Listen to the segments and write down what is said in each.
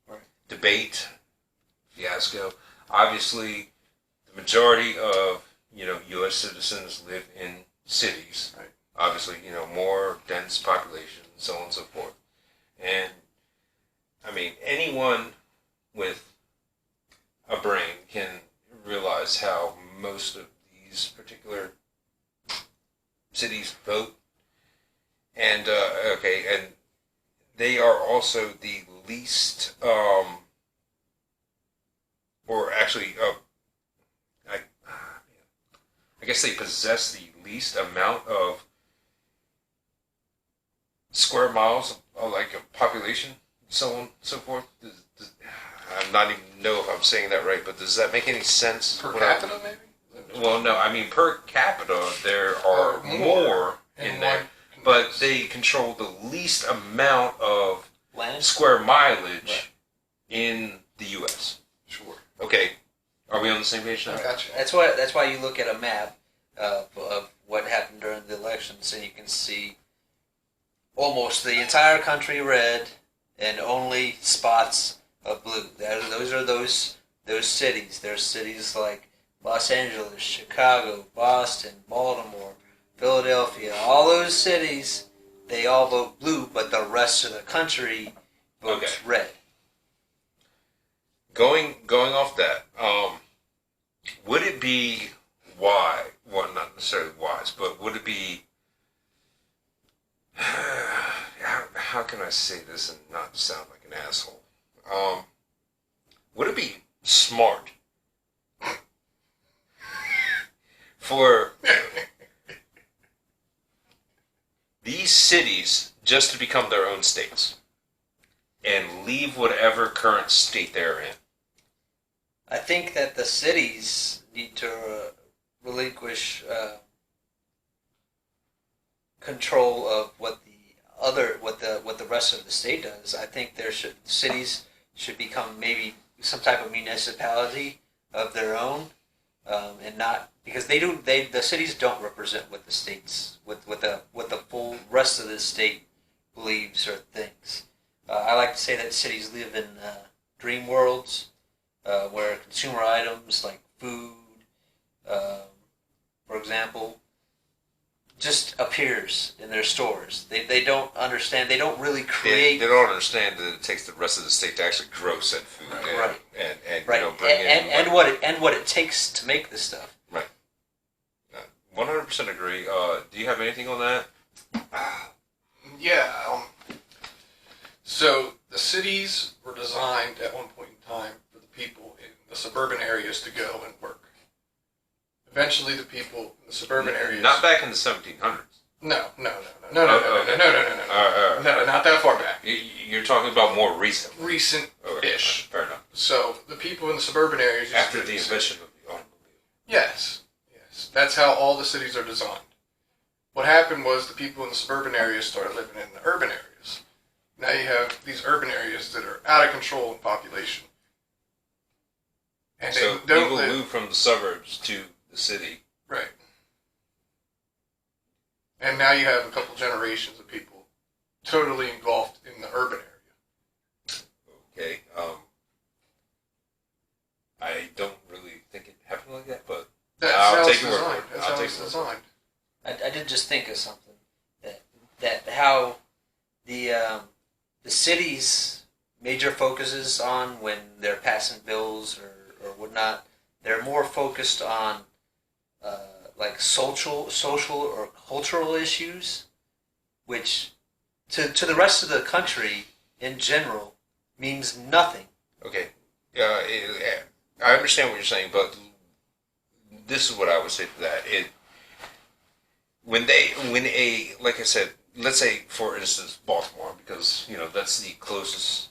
right. debate fiasco. Obviously, the majority of U.S. citizens live in cities. Right. Obviously, more dense population, so on and so forth. And I mean, anyone with a brain can realize how most of these particular cities vote. And and they are also the least, or actually, I guess they possess the least amount of square miles of like a population, so on and so forth. I'm not even know if I'm saying that right, but does that make any sense? Per capita, maybe? Well, no. I mean, per capita, there are more in there, but they control the least amount of land square mileage in the U.S. Sure. Okay, are we on the same page now? Gotcha. That's why you look at a map of what happened during the elections, and you can see almost the entire country red and only spots of blue. Those are those cities. There's cities like Los Angeles, Chicago, Boston, Baltimore, Philadelphia. All those cities, they all vote blue, but the rest of the country votes red. Going off that, would it be wise? Well, not necessarily wise, but would it be? How can I say this and not sound like an asshole? Would it be smart for these cities just to become their own states and leave whatever current state they're in? I think that the cities need to relinquish control of what the rest of the state does. I think cities should become maybe some type of municipality of their own, and not because the cities don't represent what the states what the full rest of the state believes or thinks. I like to say that cities live in dream worlds where consumer items like food, for example, just appears in their stores. They don't understand. They don't really create. They don't understand that it takes the rest of the state to actually grow said food right. and right. bring in what it takes to make this stuff. Right. 100% agree. Do you have anything on that? Yeah. So the cities were designed at one point in time for the people in the suburban areas to go and work. Eventually, the people in the suburban areas. Not back in the 1700s. No, not that far back. You're talking about more recent. Recent-ish. Fair enough. So the people in the suburban areas. After the invention of the automobile. Yes. That's how all the cities are designed. What happened was the people in the suburban areas started living in the urban areas. Now you have these urban areas that are out of control in population. And so they don't people move from the suburbs to the city. Right. And now you have a couple generations of people totally engulfed in the urban area. Okay. I don't really think it happened like that, but I'll take your word for it. That's how it's designed. I did just think of something that how the cities' major focuses on when they're passing bills or whatnot, they're more focused on like social or cultural issues, which to the rest of the country in general means nothing. Okay, I understand what you're saying, but this is what I would say to that. Like I said, let's say for instance Baltimore, because that's the closest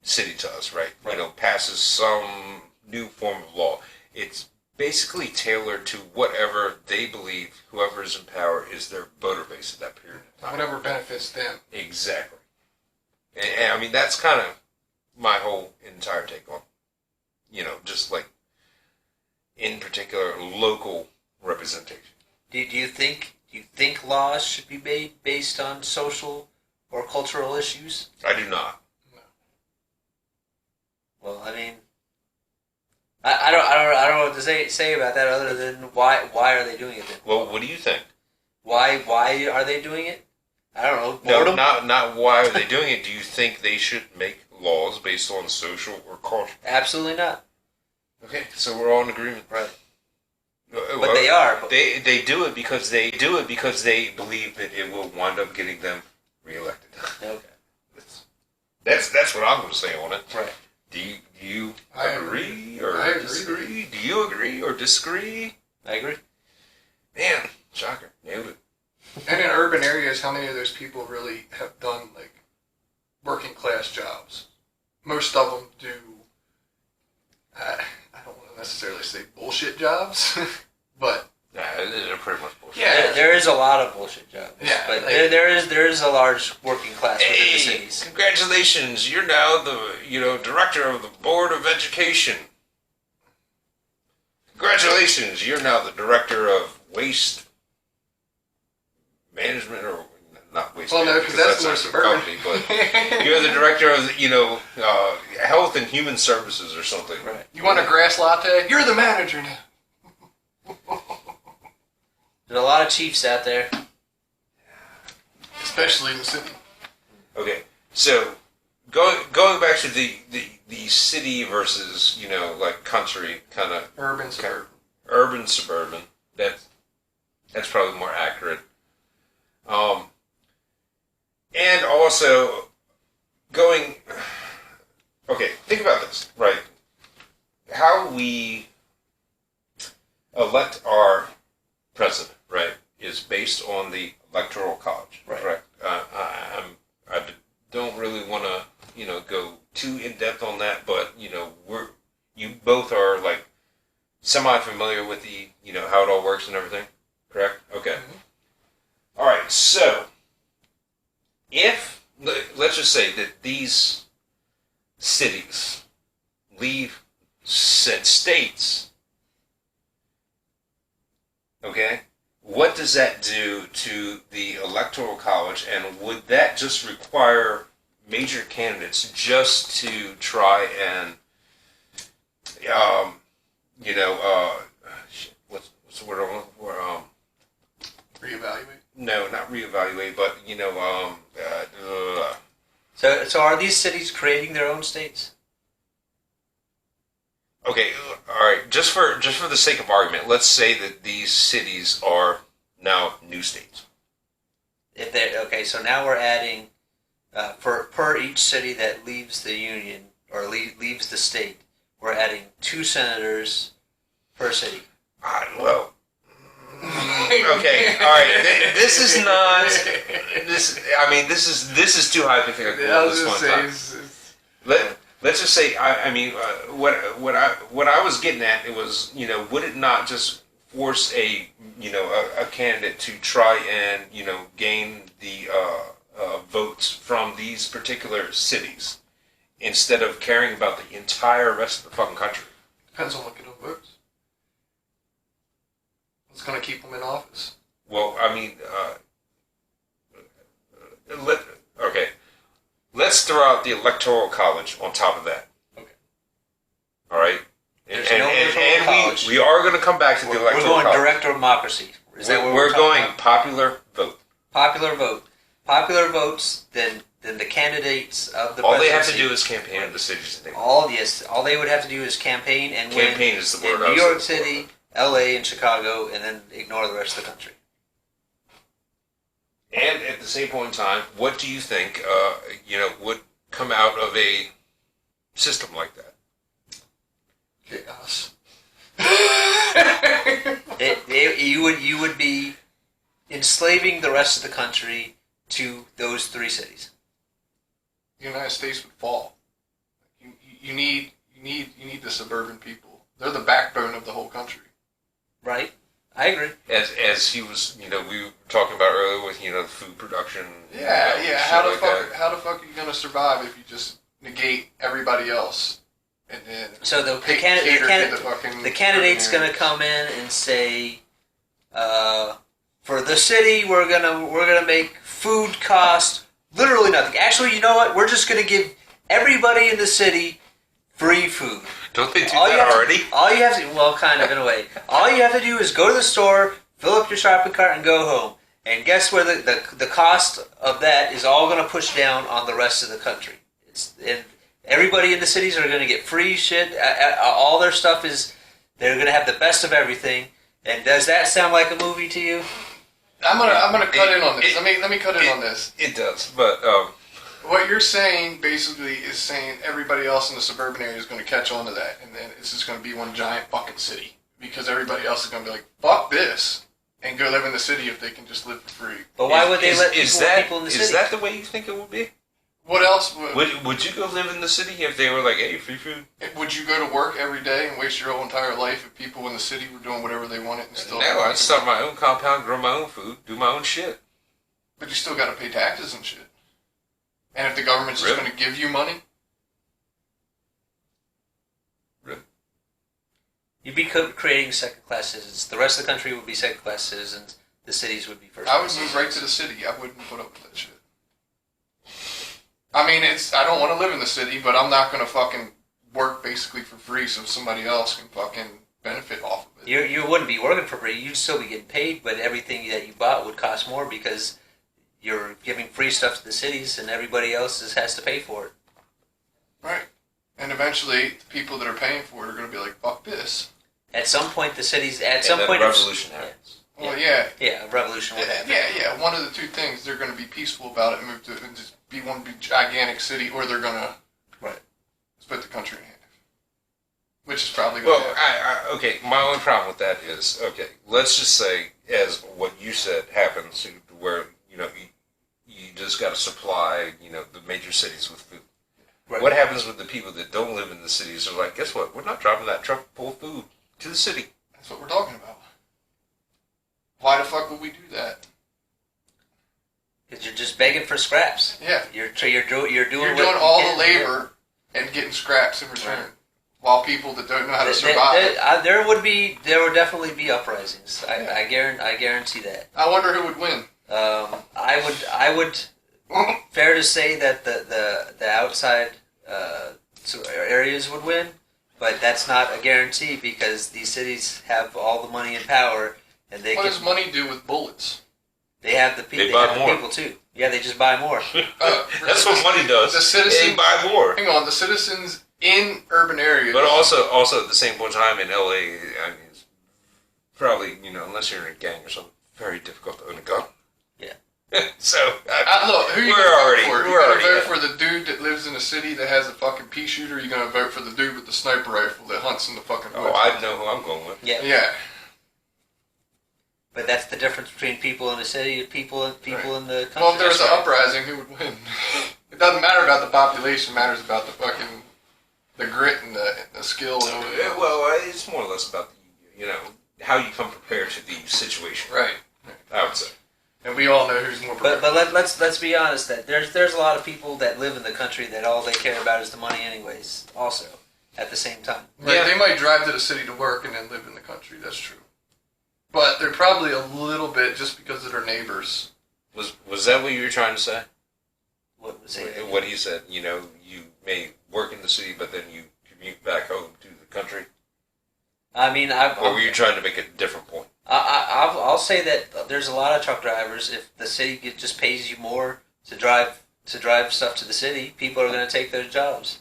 city to us, right? Passes some new form of law. It's basically tailored to whatever they believe whoever is in power is their voter base at that period of time. Whatever benefits them. Exactly. And I mean, that's kind of my whole entire take on, just like, in particular, local representation. Do you think laws should be made based on social or cultural issues? I do not. No. to say about that other than why are they doing it then? Well, what do you think? Why are they doing it? I don't know. No, Boredom? not why are they doing it. Do you think they should make laws based on social or cultural? Absolutely not. Okay, so we're all in agreement. Right. But they are. They do it because they believe that it will wind up getting them reelected. Okay. That's what I'm going to say on it. Right. Do you I agree or I agree. disagree? Do you agree or disagree? I agree. Man, shocker, nailed it. And in urban areas, how many of those people really have done like working class jobs? Most of them do. I don't want to necessarily say bullshit jobs, but Yeah, they're pretty much bullshit. yeah, There is a lot of bullshit jobs. Yeah, But like- there is a large working class within the Hey, cities. congratulations! You're now the director of the Board of Education. Congratulations! You're now the director of Waste Management, or not Waste Well, no, Management, because that's more not suburban. company, but you're the director of Health and Human Services or something. Right. You want a grass latte? You're the manager now. There's a lot of chiefs out there. Especially in the city. Okay, so going back to the city versus like country kind of Urban, suburban. urban suburban. That's probably more accurate. And also going. Okay, think about this, right? How we elect our president, right, is based on the electoral college, Right. correct? I don't really want to, go too in depth on that, but you both are like semi-familiar with the, how it all works and everything, correct? Okay. All right. So, let's just say that these cities leave said states, okay, what does that do to the electoral college, and would that just require major candidates just to try and what's the word I'm looking for? Reevaluate. No, not reevaluate, but So are these cities creating their own states? okay, all right. Just for the sake of argument, let's say that these cities are now new states. If they okay, so now we're adding per each city that leaves the union or leaves the state, we're adding 2 senators per city. Well, okay, all right. This is not this. I mean, this is too hypothetical I at was this gonna point in say, time. Let's just say. What I was getting at, it was, would it not just force a candidate to try and gain the votes from these particular cities instead of caring about the entire rest of the fucking country? depends on what get them votes. What's going to keep them in office? Well, I mean, okay. Let's throw out the electoral college on top of that. Okay. All right. There's no electoral college. we are going to come back to the We're electoral going college. direct democracy. Is that what We're talking going about? popular vote. Popular vote. Popular votes. Then the candidates of the All they have to presidency- do is campaign in the cities. That they all they would have to do is campaign and win Campaign is the word I in was New York looking for. City, L.A., and Chicago, and then ignore the rest of the country. And at the same point in time, what do you think, would come out of a system like that? Chaos. You would be enslaving the rest of the country to those 3 cities. The United States would fall. You need the suburban people. They're the backbone of the whole country. Right? I agree. As he was, we were talking about earlier with, the food production. Yeah. shit How the like fuck? that. How the fuck are you gonna survive if you just negate everybody else? And then So the cater to the fucking the candidate's urban going to come in and say, for the city, we're gonna make food cost literally nothing. Actually, you know what? We're just going to give everybody in the city free food. Don't they do All you that have to- already? All you have to, well, kind of in a way. All you have to do is go to the store, fill up your shopping cart, and go home. And guess where the cost of that is all going to push down on the rest of the country. And everybody in the cities are going to get free shit. All their stuff is, they're going to have the best of everything. And does that sound like a movie to you? I'm gonna cut in on this. Let me cut in on this. It does, but What you're saying basically is saying everybody else in the suburban area is going to catch on to that, and then it's just going to be one giant fucking city because everybody else is going to be like, "Fuck this," and go live in the city if they can just live for free. But why would they let that, people in the city? Is that the way you think it would be? What else Would you go live in the city if they were like, "Hey, free food"? would you go to work every day and waste your whole entire life if people in the city were doing whatever they wanted and still? No, I'd start my own compound, grow my own food, do my own shit. But you still got to pay taxes and shit. And if the government's just going to give you money, You'd be creating second-class citizens. The rest of the country would be second-class citizens. The cities would be first. I would move right to the city. I wouldn't put up with that shit. I mean, I don't want to live in the city, but I'm not going to fucking work basically for free so somebody else can fucking benefit off of it. You wouldn't be working for free. You'd still be getting paid, but everything that you bought would cost more because you're giving free stuff to the cities and everybody else has to pay for it. Right. And eventually, the people that are paying for it are going to be like, fuck this. At some point, the cities... And then revolution happens. Well, yeah. Yeah, a revolution would happen. Yeah. One of the two things, they're going to be peaceful about it and move to and just be one big gigantic city, or they're going to split the country in half. Which is probably going to happen. Okay, my only problem with that is, okay, let's just say, as what you said happens, where, you just got to supply, the major cities with food. Right. What happens with the people that don't live in the cities? They're like, guess what? We're not driving that truck full of food to the city. That's what we're talking about. Why the fuck would we do that? Because you're just begging for scraps. Yeah. You're doing all the labor and getting scraps in return. Right. While people that don't know how to survive. There would definitely be uprisings. I guarantee that. I wonder who would win. I would. Fair to say that the outside areas would win, but that's not a guarantee because these cities have all the money and power, and what does money do with bullets? They have the people too. Yeah, they just buy more. That's what money does. The citizens they buy more. Hang on, the citizens in urban areas. But also at the same point in time in LA, I mean, it's probably unless you're in a gang or something, very difficult to own a gun. Yeah. So look, who you gonna vote for? You gonna vote for the dude that lives in a city that has a fucking pea shooter? Or you gonna vote for the dude with the sniper rifle that hunts in the fucking woods? Oh, I know who I'm going with. Yeah. But that's the difference between people in the city and people in the country. Well, if there was an uprising, who would win? It doesn't matter about the population; it matters about the grit and the skill. Well, it's more or less about how you come prepared to the situation. Right. I would say. And we all know who's more prepared. But let's be honest that there's a lot of people that live in the country that all they care about is the money anyways. Also, at the same time. Right, they might drive to the city to work and then live in the country. That's true. But they're probably a little bit just because of their neighbors. Was that what you were trying to say? What was it? What he said. You may work in the city, but then you commute back home to the country. I mean, or were you trying to make a different point? I'll say that there's a lot of truck drivers. If the city just pays you more to drive stuff to the city, people are going to take those jobs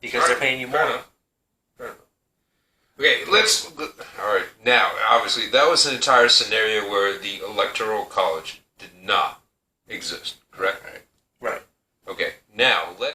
because they're paying you more. Fair enough. Okay, all right, now, obviously, that was an entire scenario where the Electoral College did not exist.